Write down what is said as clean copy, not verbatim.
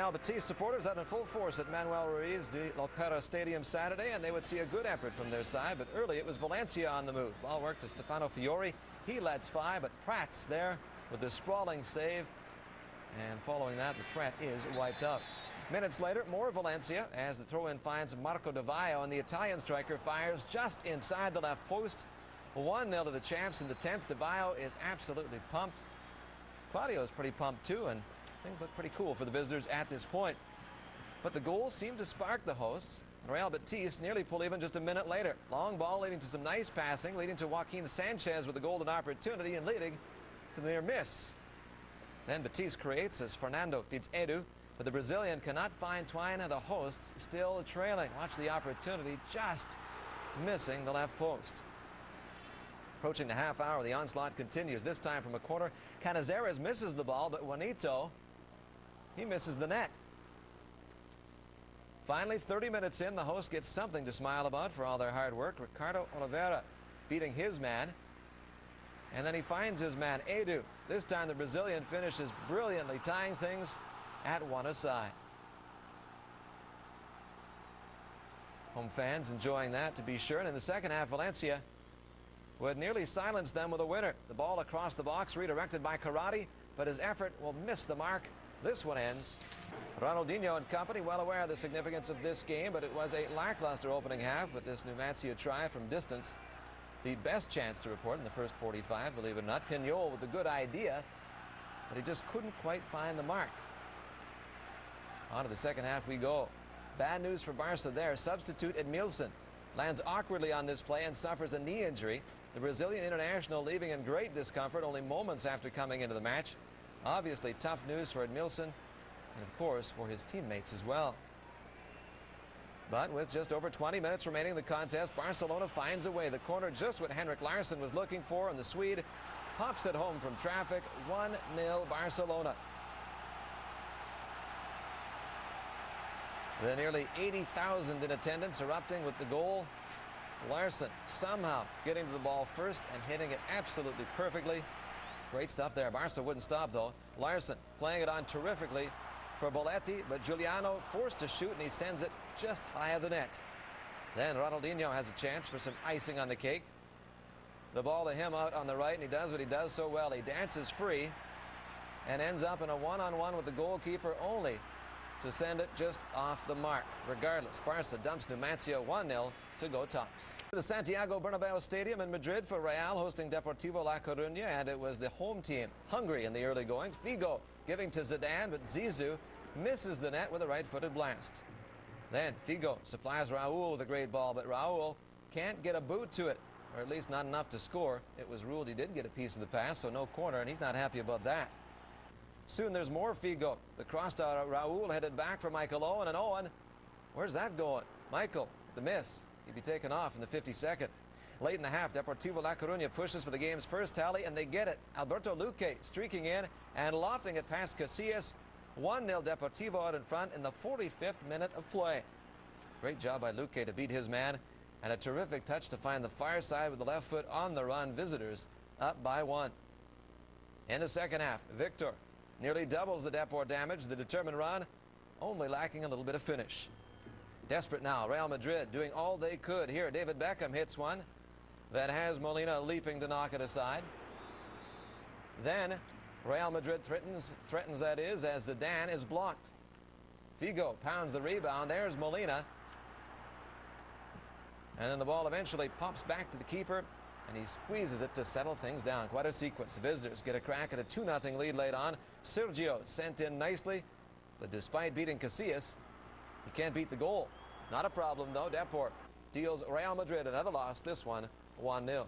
Real Betis supporters out in full force at Manuel Ruiz de Lopera Stadium Saturday, and they would see a good effort from their side, but early it was Valencia on the move. Ball worked to Stefano Fiori. He lets fly, but Pratt's there with the sprawling save, and following that, the threat is wiped out. Minutes later, more Valencia as the throw-in finds Marco Di Vaio, and the Italian striker fires just inside the left post. 1-0 to the champs in the 10th. Di Vaio is absolutely pumped. Claudio's pretty pumped too, and things look pretty cool for the visitors at this point. But the goal seemed to spark the hosts. Real Betis nearly pull even just a minute later. Long ball leading to some nice passing, leading to Joaquin Sanchez with a golden opportunity and leading to the near miss. Then Betis creates as Fernando feeds Edu, but the Brazilian cannot find Twine, the hosts still trailing. Watch the opportunity, just missing the left post. Approaching the half hour, the onslaught continues, this time from a corner. Canizares misses the ball, but Juanito, he misses the net. Finally, 30 minutes in, the host gets something to smile about for all their hard work. Ricardo Oliveira beating his man. And then he finds his man, Edu. This time the Brazilian finishes brilliantly, tying things at 1-1. Home fans enjoying that, to be sure. And in the second half, Valencia would nearly silence them with a winner. The ball across the box redirected by Karate, but his effort will miss the mark. This one ends. Ronaldinho and company well aware of the significance of this game, but it was a lackluster opening half with this Numancia try from distance. The best chance to report in the first 45, believe it or not. Pignol with a good idea, but he just couldn't quite find the mark. On to the second half we go. Bad news for Barca there. Substitute Edmilson lands awkwardly on this play and suffers a knee injury. The Brazilian international leaving in great discomfort only moments after coming into the match. Obviously tough news for Edmilson, and of course for his teammates as well. But with just over 20 minutes remaining in the contest, Barcelona finds a way. The corner just what Henrik Larsson was looking for, and the Swede pops it home from traffic. 1-0 Barcelona. The nearly 80,000 in attendance erupting with the goal. Larsson somehow getting to the ball first and hitting it absolutely perfectly. Great stuff there. Barca wouldn't stop though. Larsson playing it on terrifically for Boletti, but Giuliano forced to shoot, and he sends it just high of the net. Then Ronaldinho has a chance for some icing on the cake. The ball to him out on the right, and he does what he does so well. He dances free and ends up in a one-on-one with the goalkeeper, only to send it just off the mark. Regardless, Barca dumps Numancia 1-0 to go tops. The Santiago Bernabeu Stadium in Madrid for Real hosting Deportivo La Coruña, and it was the home team hungry in the early going. Figo giving to Zidane, but Zizou misses the net with a right-footed blast. Then Figo supplies Raul with a great ball, but Raul can't get a boot to it, or at least not enough to score. It was ruled he did get a piece of the pass, so no corner, and he's not happy about that. Soon there's more Figo. The crossed out Raul headed back for Michael Owen, and Owen, where's that going? Michael, the miss. He'd be taken off in the 52nd. Late in the half, Deportivo La Coruña pushes for the game's first tally, and they get it. Alberto Luque streaking in and lofting it past Casillas. 1-0 Deportivo out in front in the 45th minute of play. Great job by Luque to beat his man, and a terrific touch to find the far side with the left foot on the run. Visitors up by 1. In the second half, Victor nearly doubles the Depor damage. The determined run only lacking a little bit of finish. Desperate now, Real Madrid doing all they could. Here, David Beckham hits one that has Molina leaping to knock it aside. Then Real Madrid threatens that is, as Zidane is blocked. Figo pounds the rebound. There's Molina. And then the ball eventually pops back to the keeper, and he squeezes it to settle things down. Quite a sequence. The visitors get a crack at a 2-0 lead late on. Sergio sent in nicely, but despite beating Casillas, he can't beat the goal. Not a problem though. Depor deals Real Madrid another loss, this one 1-0.